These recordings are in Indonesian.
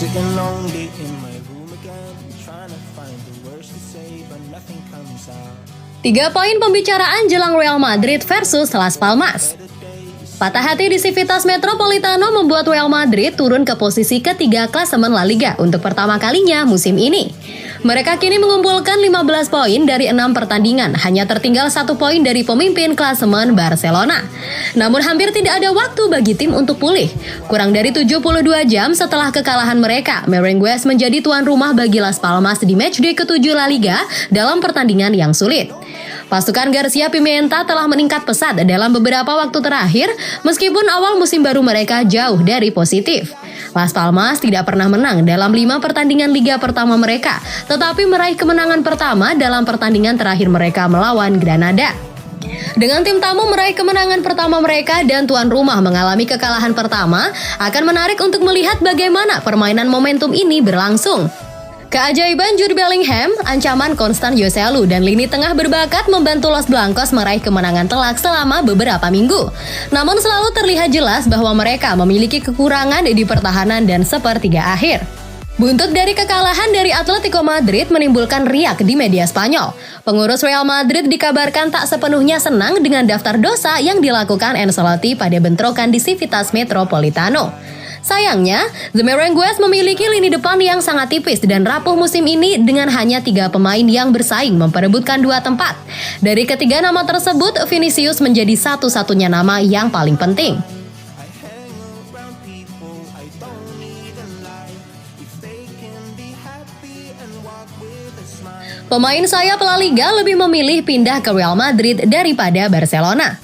Sitting lonely in my room again, trying to find the words to say, but nothing comes out. 3 poin pembicaraan jelang Real Madrid versus Las Palmas. Patah hati di Civitas Metropolitano membuat Real Madrid turun ke posisi ketiga klasemen La Liga untuk pertama kalinya musim ini. Mereka kini mengumpulkan 15 poin dari 6 pertandingan, hanya tertinggal 1 poin dari pemimpin klasemen Barcelona. Namun hampir tidak ada waktu bagi tim untuk pulih. Kurang dari 72 jam setelah kekalahan mereka, Merengues menjadi tuan rumah bagi Las Palmas di matchday ke-7 La Liga dalam pertandingan yang sulit. Pasukan Garcia Pimienta telah meningkat pesat dalam beberapa waktu terakhir, meskipun awal musim baru mereka jauh dari positif. Las Palmas tidak pernah menang dalam 5 pertandingan Liga pertama mereka, tetapi meraih kemenangan pertama dalam pertandingan terakhir mereka melawan Granada. Dengan tim tamu meraih kemenangan pertama mereka dan tuan rumah mengalami kekalahan pertama, akan menarik untuk melihat bagaimana permainan momentum ini berlangsung. Keajaiban Jude Bellingham, ancaman konstan Joselu, dan lini tengah berbakat membantu Los Blancos meraih kemenangan telak selama beberapa minggu. Namun selalu terlihat jelas bahwa mereka memiliki kekurangan di pertahanan dan sepertiga akhir. Buntut dari kekalahan dari Atletico Madrid menimbulkan riak di media Spanyol. Pengurus Real Madrid dikabarkan tak sepenuhnya senang dengan daftar dosa yang dilakukan Ancelotti pada bentrokan di Civitas Metropolitano. Sayangnya, The Merengues memiliki lini depan yang sangat tipis dan rapuh musim ini dengan hanya 3 pemain yang bersaing memperebutkan 2 tempat. Dari ketiga nama tersebut, Vinicius menjadi satu-satunya nama yang paling penting. Pemain sayap La Liga lebih memilih pindah ke Real Madrid daripada Barcelona.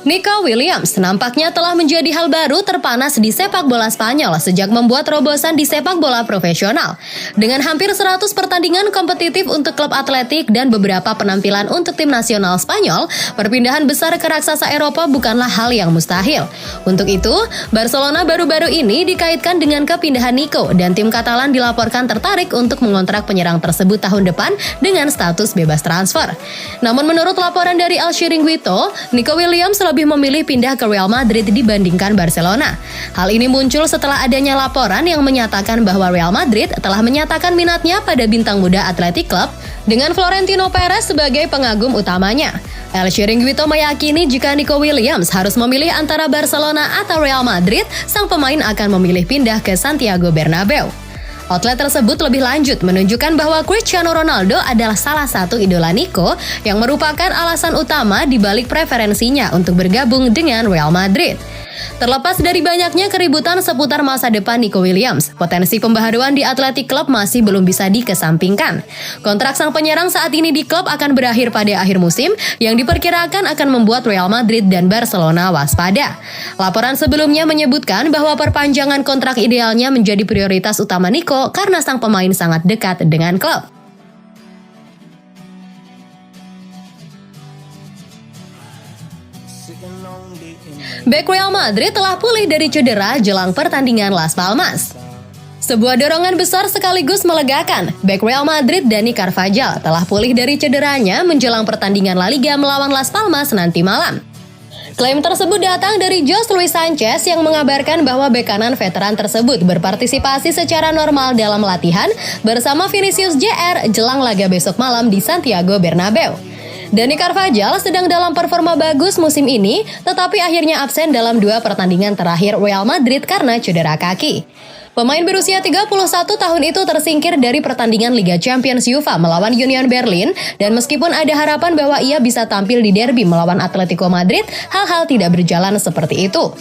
Nico Williams nampaknya telah menjadi hal baru terpanas di sepak bola Spanyol sejak membuat terobosan di sepak bola profesional. Dengan hampir 100 pertandingan kompetitif untuk klub atletik dan beberapa penampilan untuk tim nasional Spanyol, perpindahan besar ke raksasa Eropa bukanlah hal yang mustahil. Untuk itu, Barcelona baru-baru ini dikaitkan dengan kepindahan Nico dan tim Katalan dilaporkan tertarik untuk mengontrak penyerang tersebut tahun depan dengan status bebas transfer. Namun menurut laporan dari El Chiringuito, Nico Williams lebih memilih pindah ke Real Madrid dibandingkan Barcelona. Hal ini muncul setelah adanya laporan yang menyatakan bahwa Real Madrid telah menyatakan minatnya pada bintang muda Athletic Club dengan Florentino Perez sebagai pengagum utamanya. El Chiringuito meyakini jika Nico Williams harus memilih antara Barcelona atau Real Madrid, sang pemain akan memilih pindah ke Santiago Bernabeu. Outlet tersebut lebih lanjut menunjukkan bahwa Cristiano Ronaldo adalah salah satu idola Nico yang merupakan alasan utama di balik preferensinya untuk bergabung dengan Real Madrid. Terlepas dari banyaknya keributan seputar masa depan Nico Williams, potensi pembaharuan di Athletic Club masih belum bisa dikesampingkan. Kontrak sang penyerang saat ini di klub akan berakhir pada akhir musim, yang diperkirakan akan membuat Real Madrid dan Barcelona waspada. Laporan sebelumnya menyebutkan bahwa perpanjangan kontrak idealnya menjadi prioritas utama Nico karena sang pemain sangat dekat dengan klub. Bek Real Madrid telah pulih dari cedera jelang pertandingan Las Palmas. Sebuah dorongan besar sekaligus melegakan. Bek Real Madrid Dani Carvajal telah pulih dari cederanya menjelang pertandingan La Liga melawan Las Palmas nanti malam. Klaim tersebut datang dari Jose Luis Sanchez yang mengabarkan bahwa bek kanan veteran tersebut berpartisipasi secara normal dalam latihan bersama Vinicius Jr. jelang laga besok malam di Santiago Bernabeu. Dani Carvajal sedang dalam performa bagus musim ini, tetapi akhirnya absen dalam 2 pertandingan terakhir Real Madrid karena cedera kaki. Pemain berusia 31 tahun itu tersingkir dari pertandingan Liga Champions UEFA melawan Union Berlin, dan meskipun ada harapan bahwa ia bisa tampil di derby melawan Atletico Madrid, hal-hal tidak berjalan seperti itu.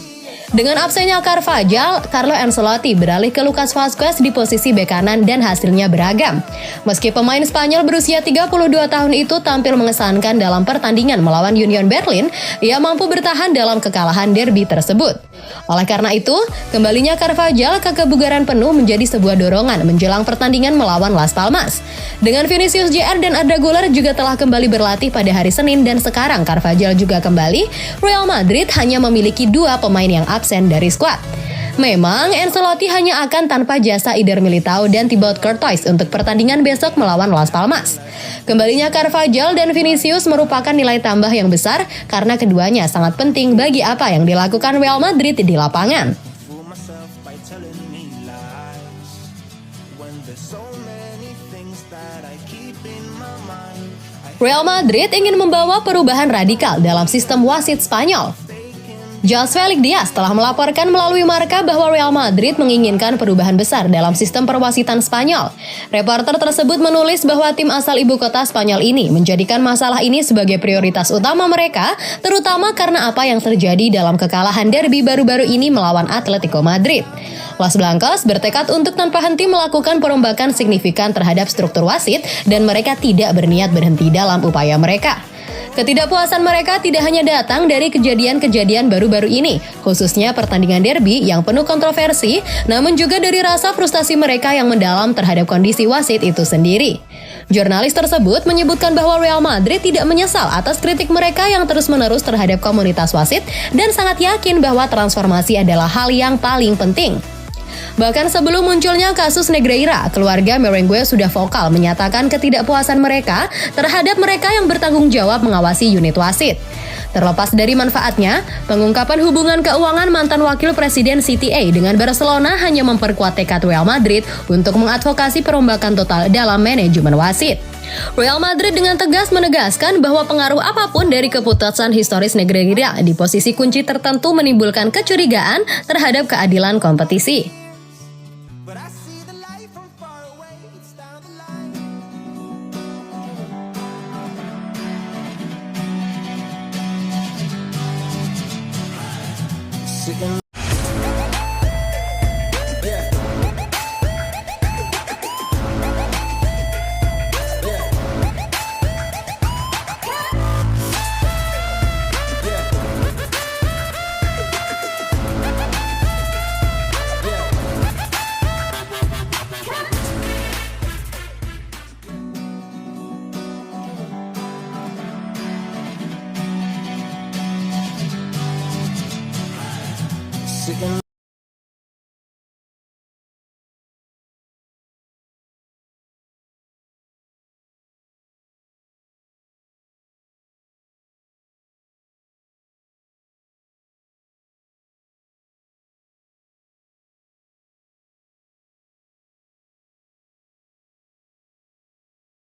Dengan absennya Carvajal, Carlo Ancelotti beralih ke Lucas Vazquez di posisi bek kanan dan hasilnya beragam. Meski pemain Spanyol berusia 32 tahun itu tampil mengesankan dalam pertandingan melawan Union Berlin, ia mampu bertahan dalam kekalahan derby tersebut. Oleh karena itu, kembalinya Carvajal ke kebugaran penuh menjadi sebuah dorongan menjelang pertandingan melawan Las Palmas. Dengan Vinicius Jr. dan Arda Güler juga telah kembali berlatih pada hari Senin dan sekarang Carvajal juga kembali, Real Madrid hanya memiliki 2 pemain yang absen dari skuad. Memang, Ancelotti hanya akan tanpa jasa Eder Militao dan Thibaut Courtois untuk pertandingan besok melawan Las Palmas. Kembalinya Carvajal dan Vinicius merupakan nilai tambah yang besar karena keduanya sangat penting bagi apa yang dilakukan Real Madrid di lapangan. when there's so many things that I keep in my mind. Real Madrid ingin membawa perubahan radikal dalam sistem wasit Spanyol. João Félix Dias telah melaporkan melalui Marca bahwa Real Madrid menginginkan perubahan besar dalam sistem perwasitan Spanyol. Reporter tersebut menulis bahwa tim asal ibu kota Spanyol ini menjadikan masalah ini sebagai prioritas utama mereka, terutama karena apa yang terjadi dalam kekalahan derby baru-baru ini melawan Atletico Madrid. Los Blancos bertekad untuk tanpa henti melakukan perombakan signifikan terhadap struktur wasit dan mereka tidak berniat berhenti dalam upaya mereka. Ketidakpuasan mereka tidak hanya datang dari kejadian-kejadian baru-baru ini, khususnya pertandingan derby yang penuh kontroversi, namun juga dari rasa frustasi mereka yang mendalam terhadap kondisi wasit itu sendiri. Jurnalis tersebut menyebutkan bahwa Real Madrid tidak menyesal atas kritik mereka yang terus-menerus terhadap komunitas wasit dan sangat yakin bahwa transformasi adalah hal yang paling penting. Bahkan sebelum munculnya kasus Negreira, keluarga Merengue sudah vokal menyatakan ketidakpuasan mereka terhadap mereka yang bertanggung jawab mengawasi unit wasit. Terlepas dari manfaatnya, pengungkapan hubungan keuangan mantan wakil presiden CTA dengan Barcelona hanya memperkuat tekad Real Madrid untuk mengadvokasi perombakan total dalam manajemen wasit. Real Madrid dengan tegas menegaskan bahwa pengaruh apapun dari keputusan historis Negreira di posisi kunci tertentu menimbulkan kecurigaan terhadap keadilan kompetisi.